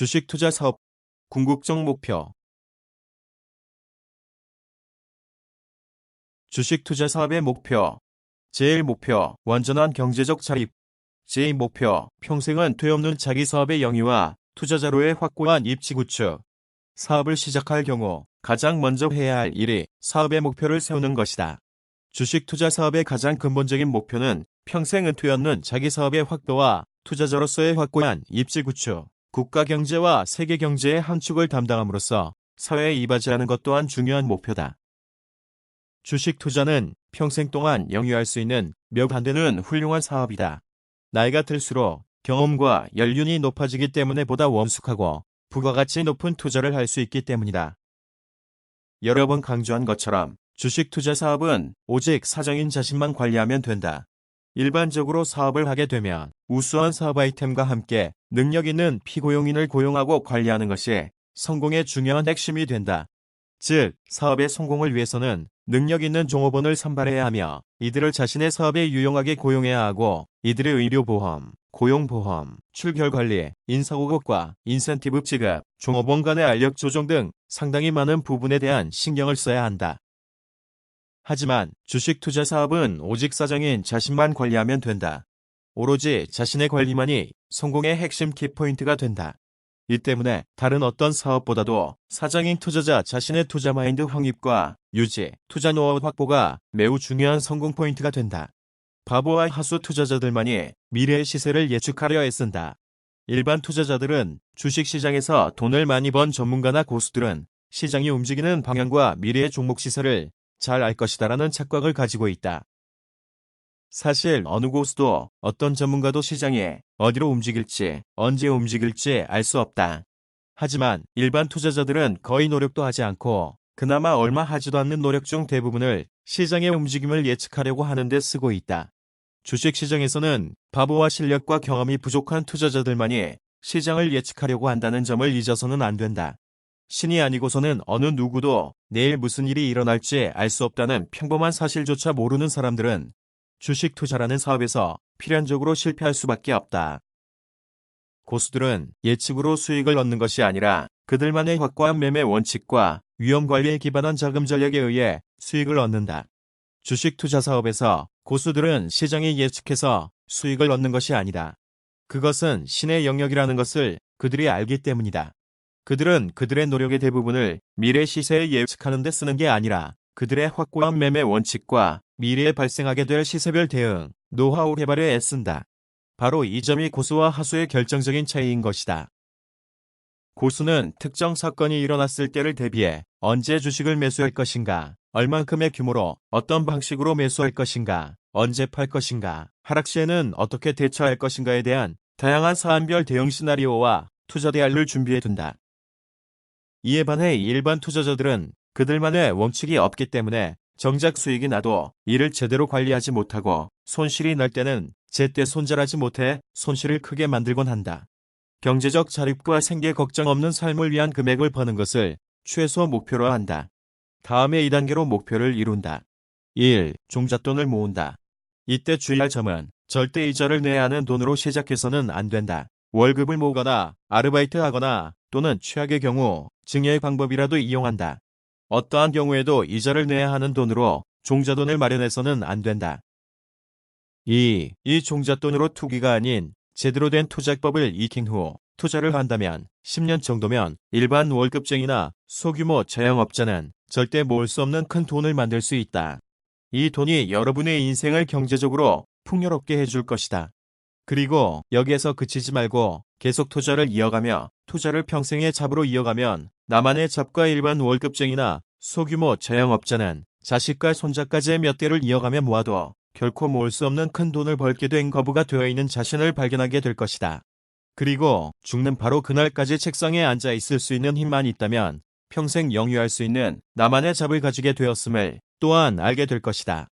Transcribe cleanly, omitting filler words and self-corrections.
주식 투자 사업, 궁극적 목표. 주식 투자 사업의 목표. 제1목표, 완전한 경제적 자립. 제2목표, 평생은 되없는 자기 사업의 영위와 투자자로의 확고한 입지 구축. 사업을 시작할 경우 가장 먼저 해야 할 일이 사업의 목표를 세우는 것이다. 주식 투자 사업의 가장 근본적인 목표는 평생 은퇴 없는 자기 사업의 확보와 투자자로서의 확고한 입지 구축, 국가 경제와 세계 경제의 한 축을 담당함으로써 사회에 이바지하는 것 또한 중요한 목표다. 주식 투자는 평생 동안 영위할 수 있는 몇 안 되는 훌륭한 사업이다. 나이가 들수록 경험과 연륜이 높아지기 때문에 보다 원숙하고 부가가치 높은 투자를 할 수 있기 때문이다. 여러 번 강조한 것처럼 주식 투자 사업은 오직 사장인 자신만 관리하면 된다. 일반적으로 사업을 하게 되면 우수한 사업 아이템과 함께 능력 있는 피고용인을 고용하고 관리하는 것이 성공의 중요한 핵심이 된다. 즉, 사업의 성공을 위해서는 능력 있는 종업원을 선발해야 하며 이들을 자신의 사업에 유용하게 고용해야 하고 이들의 의료보험, 고용보험, 출결관리, 인사고급과 인센티브 지급, 종업원 간의 알력 조정 등 상당히 많은 부분에 대한 신경을 써야 한다. 하지만 주식 투자 사업은 오직 사장인 자신만 관리하면 된다. 오로지 자신의 관리만이 성공의 핵심 키포인트가 된다. 이 때문에 다른 어떤 사업보다도 사장인 투자자 자신의 투자 마인드 확립과 유지, 투자 노하우 확보가 매우 중요한 성공 포인트가 된다. 바보와 하수 투자자들만이 미래의 시세를 예측하려 애쓴다. 일반 투자자들은 주식시장에서 돈을 많이 번 전문가나 고수들은 시장이 움직이는 방향과 미래의 종목 시세를 잘 알 것이다라는 착각을 가지고 있다. 사실 어느 고수도 어떤 전문가도 시장이 어디로 움직일지, 언제 움직일지 알 수 없다. 하지만 일반 투자자들은 거의 노력도 하지 않고 그나마 얼마 하지도 않는 노력 중 대부분을 시장의 움직임을 예측하려고 하는데 쓰고 있다. 주식시장에서는 바보와 실력과 경험이 부족한 투자자들만이 시장을 예측하려고 한다는 점을 잊어서는 안 된다. 신이 아니고서는 어느 누구도 내일 무슨 일이 일어날지 알 수 없다는 평범한 사실조차 모르는 사람들은 주식 투자라는 사업에서 필연적으로 실패할 수밖에 없다. 고수들은 예측으로 수익을 얻는 것이 아니라 그들만의 확고한 매매 원칙과 위험 관리에 기반한 자금 전략에 의해 수익을 얻는다. 주식 투자 사업에서 고수들은 시장이 예측해서 수익을 얻는 것이 아니다. 그것은 신의 영역이라는 것을 그들이 알기 때문이다. 그들은 그들의 노력의 대부분을 미래 시세에 예측하는 데 쓰는 게 아니라 그들의 확고한 매매 원칙과 미래에 발생하게 될 시세별 대응, 노하우 개발에 애쓴다. 바로 이 점이 고수와 하수의 결정적인 차이인 것이다. 고수는 특정 사건이 일어났을 때를 대비해 언제 주식을 매수할 것인가, 얼만큼의 규모로 어떤 방식으로 매수할 것인가, 언제 팔 것인가, 하락 시에는 어떻게 대처할 것인가에 대한 다양한 사안별 대응 시나리오와 투자 대안을 준비해둔다. 이에 반해 일반 투자자들은 그들만의 원칙이 없기 때문에 정작 수익이 나도 이를 제대로 관리하지 못하고 손실이 날 때는 제때 손절하지 못해 손실을 크게 만들곤 한다. 경제적 자립과 생계 걱정 없는 삶을 위한 금액을 버는 것을 최소 목표로 한다. 다음에 2단계로 목표를 이룬다. 1. 종잣돈을 모은다. 이때 주의할 점은 절대 이자를 내야 하는 돈으로 시작해서는 안 된다. 월급을 모으거나 아르바이트하거나 또는 최악의 경우 증여의 방법이라도 이용한다. 어떠한 경우에도 이자를 내야 하는 돈으로 종잣돈을 마련해서는 안 된다. 2. 이 종잣돈으로 투기가 아닌 제대로 된 투자법을 익힌 후 투자를 한다면 10년 정도면 일반 월급쟁이나 소규모 자영업자는 절대 모을 수 없는 큰 돈을 만들 수 있다. 이 돈이 여러분의 인생을 경제적으로 풍요롭게 해줄 것이다. 그리고 여기에서 그치지 말고 계속 투자를 이어가며 투자를 평생의 잡으로 이어가면 나만의 잡과 일반 월급쟁이나 소규모 자영업자는 자식과 손자까지의 몇 대를 이어가며 모아도 결코 모을 수 없는 큰 돈을 벌게 된 거부가 되어 있는 자신을 발견하게 될 것이다. 그리고 죽는 바로 그날까지 책상에 앉아 있을 수 있는 힘만 있다면 평생 영위할 수 있는 나만의 잡을 가지게 되었음을 또한 알게 될 것이다.